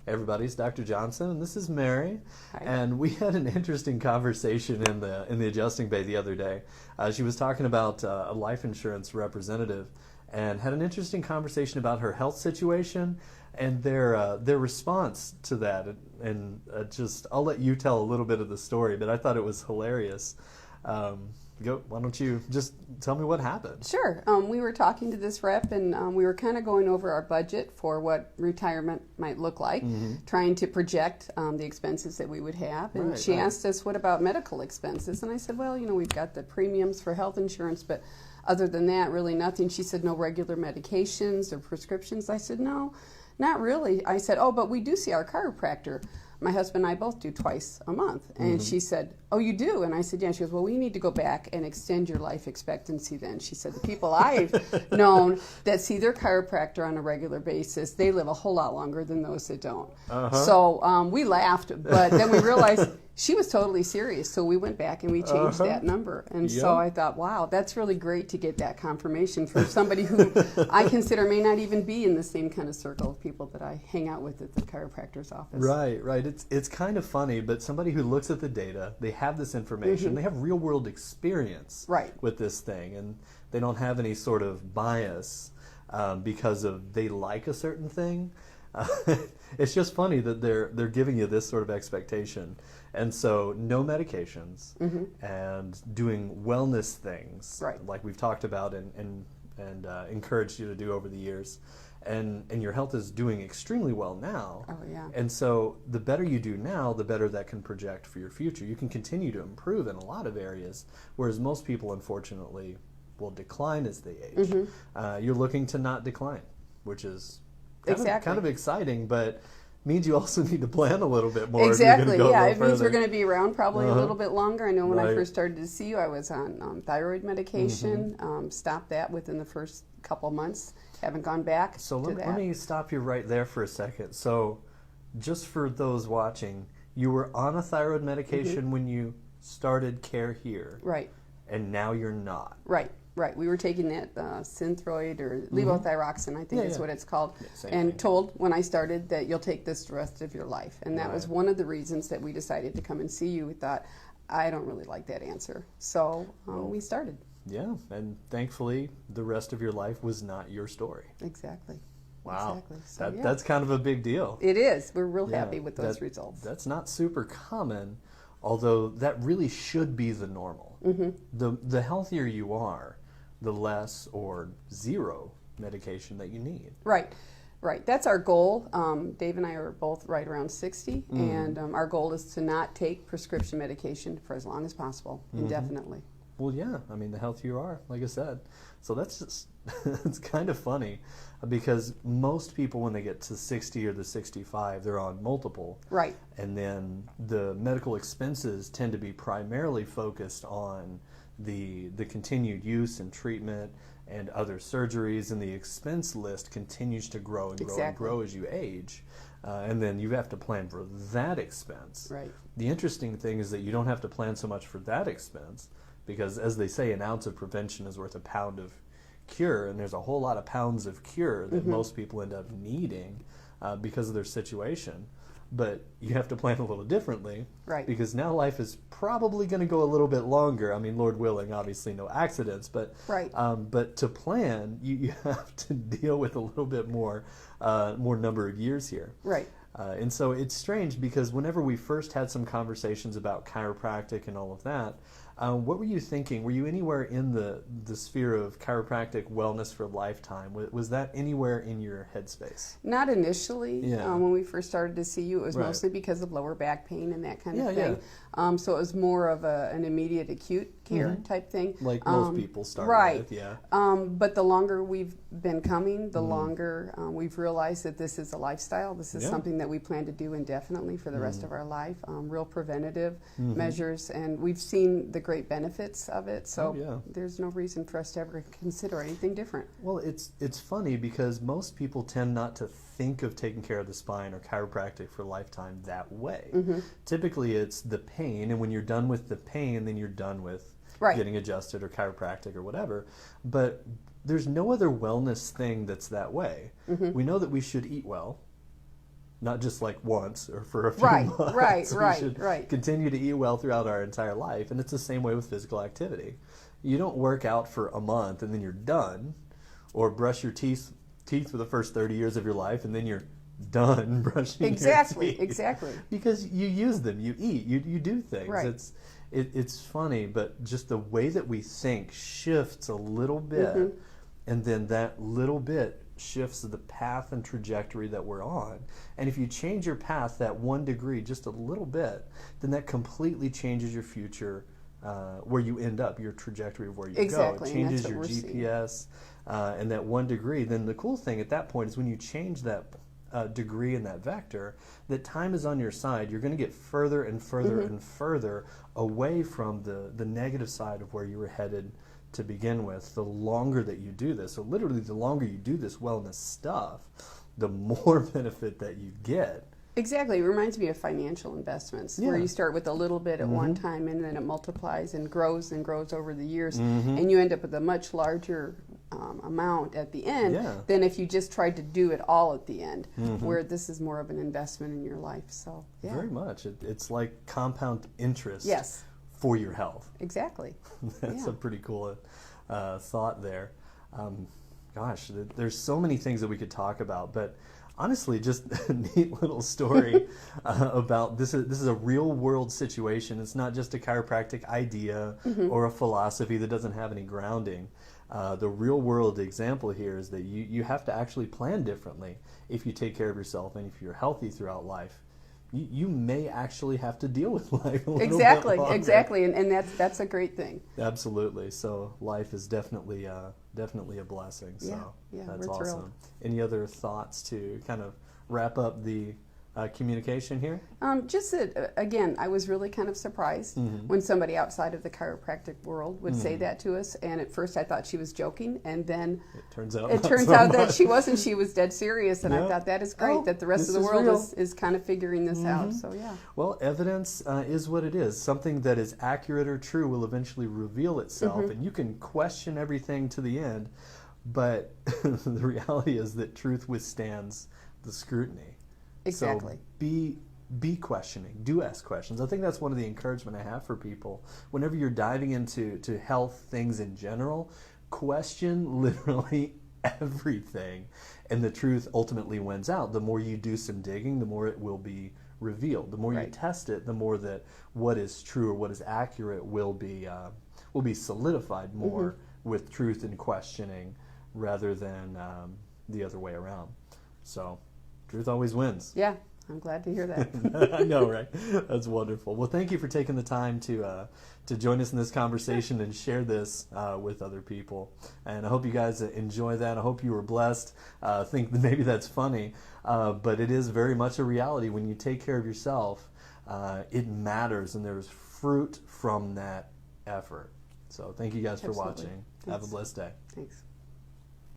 Everybody's Dr. Johnson, and this is Mary. Hi. And we had an interesting conversation in the adjusting bay the other day. She was talking about a life insurance representative, and had an interesting conversation about her health situation and their response to that. And just I'll let you tell a little bit of the story, but I thought it was hilarious. Why don't you just tell me what happened? Sure. We were talking to this rep, and we were kind of going over our budget for what retirement might look like, trying to project the expenses that we would have. And she asked us, what about medical expenses? And I said, well, we've got the premiums for health insurance, but other than that, really nothing. She said, no regular medications or prescriptions? I said, no, not really. I said, oh, but we do see our chiropractor. My husband and I both do twice a month. And she said, oh, you do? And I said, yeah. She goes, well, we need to go back and extend your life expectancy then. She said, the people I've known that see their chiropractor on a regular basis, they live a whole lot longer than those that don't. So we laughed, but then we realized she was totally serious. So we went back and we changed that number. And so I thought, wow, that's really great to get that confirmation from somebody who I consider may not even be in the same kind of circle of people that I hang out with at the chiropractor's office. Right. It's kind of funny, but somebody who looks at the data, they have this information, they have real world experience with this thing, and they don't have any sort of bias because of they like a certain thing. It's just funny that they're giving you this sort of expectation. And so no medications and doing wellness things like we've talked about and encouraged you to do over the years. And your health is doing extremely well now. Oh, yeah. And so the better you do now, the better that can project for your future. You can continue to improve in a lot of areas, whereas most people, unfortunately, will decline as they age. You're looking to not decline, which is kind of exciting, but means you also need to plan a little bit more. Exactly, if you're yeah. go It means further. we're going to be around probably a little bit longer. I know when I first started to see you, I was on thyroid medication. Stopped that within the first couple months. Haven't gone back So to that. let me stop you right there for a second. So just for those watching, you were on a thyroid medication when you started care here. Right. And now you're not. Right. We were taking that Synthroid or levothyroxine, I think is what it's called, and told when I started that you'll take this the rest of your life. And that was one of the reasons that we decided to come and see you. We thought, I don't really like that answer. So we started. Yeah, and thankfully the rest of your life was not your story. Exactly. Wow. Exactly. So, That's kind of a big deal. It is. We're real happy with those results. That's not super common, although that really should be the normal. The healthier you are, the less or zero medication that you need. Right. That's our goal. Dave and I are both right around 60, and our goal is to not take prescription medication for as long as possible, indefinitely. Well, yeah. I mean, the healthier you are, like I said. So that's just, it's kind of funny because most people, when they get to 60 or the 65, they're on multiple. Right. And then the medical expenses tend to be primarily focused on the continued use and treatment and other surgeries, and the expense list continues to grow and grow and grow as you age. And then you have to plan for that expense. Right. The interesting thing is that you don't have to plan so much for that expense, because as they say, an ounce of prevention is worth a pound of cure, and there's a whole lot of pounds of cure that most people end up needing because of their situation. But you have to plan a little differently, because now life is probably going to go a little bit longer. I mean, Lord willing, obviously no accidents, but to plan, you have to deal with a little bit more number of years here. Right. And so it's strange because whenever we first had some conversations about chiropractic and all of that, what were you thinking? Were you anywhere in the sphere of chiropractic wellness for a lifetime? Was that anywhere in your headspace? Not initially. When we first started to see you, it was mostly because of lower back pain and that kind of thing. So it was more of an immediate acute care type thing. Like most people started with, but the longer we've been coming, the longer we've realized that this is a lifestyle. This is something that we plan to do indefinitely for the rest of our life. Real preventative measures, and we've seen the great benefits of it. So there's no reason for us to ever consider anything different. Well, it's funny because most people tend not to think of taking care of the spine or chiropractic for a lifetime that way. Typically, it's the pain, and when you're done with the pain, then you're done with getting adjusted or chiropractic or whatever. But there's no other wellness thing that's that way. We know that we should eat well, not just like once or for a few months. We should continue to eat well throughout our entire life. And it's the same way with physical activity. You don't work out for a month and then you're done, or brush your teeth for the first 30 years of your life and then you're done brushing your teeth. Exactly. Because you use them, you eat, you do things. Right. It's funny, but just the way that we think shifts a little bit, and then that little bit shifts the path and trajectory that we're on. And if you change your path that 1 degree just a little bit, then that completely changes your future, where you end up, your trajectory of where you go. It changes your GPS, and that 1 degree. Then the cool thing at that point is when you change that degree in that vector, that time is on your side. You're going to get further and further and further away from the negative side of where you were headed to begin with, the longer that you do this. So literally, the longer you do this wellness stuff, the more benefit that you get. Exactly. It reminds me of financial investments, where you start with a little bit at one time and then it multiplies and grows over the years, and you end up with a much larger amount at the end than if you just tried to do it all at the end, where this is more of an investment in your life. So very much. It's like compound interest. Yes. For your health. Exactly. That's a pretty cool thought there. Gosh, there's so many things that we could talk about, but honestly, just a neat little story about this. This is a real world situation. It's not just a chiropractic idea or a philosophy that doesn't have any grounding. The real world example here is that you have to actually plan differently if you take care of yourself and if you're healthy throughout life. You may actually have to deal with life a little bit longer. Exactly, and that's a great thing. Absolutely. So life is definitely a blessing. So that's awesome. Thrilled. Any other thoughts to kind of wrap up the communication here? Just that, again, I was really kind of surprised when somebody outside of the chiropractic world would say that to us. And at first I thought she was joking, and then it turns out that she wasn't. She was dead serious, and I thought that is great that the rest of the world is kind of figuring this out. So Well, evidence is what it is. Something that is accurate or true will eventually reveal itself, and you can question everything to the end, but the reality is that truth withstands the scrutiny. Exactly. So be questioning. Do ask questions. I think that's one of the encouragement I have for people. Whenever you're diving into health things in general, question literally everything, and the truth ultimately wins out. The more you do some digging, the more it will be revealed. The more you test it, the more that what is true or what is accurate will be solidified more with truth and questioning rather than the other way around. So truth always wins. Yeah, I'm glad to hear that. I know, right? That's wonderful. Well, thank you for taking the time to join us in this conversation and share this with other people. And I hope you guys enjoy that. I hope you were blessed. I think that maybe that's funny, but it is very much a reality. When you take care of yourself, it matters, and there's fruit from that effort. So thank you guys for watching. Thanks. Have a blessed day. Thanks.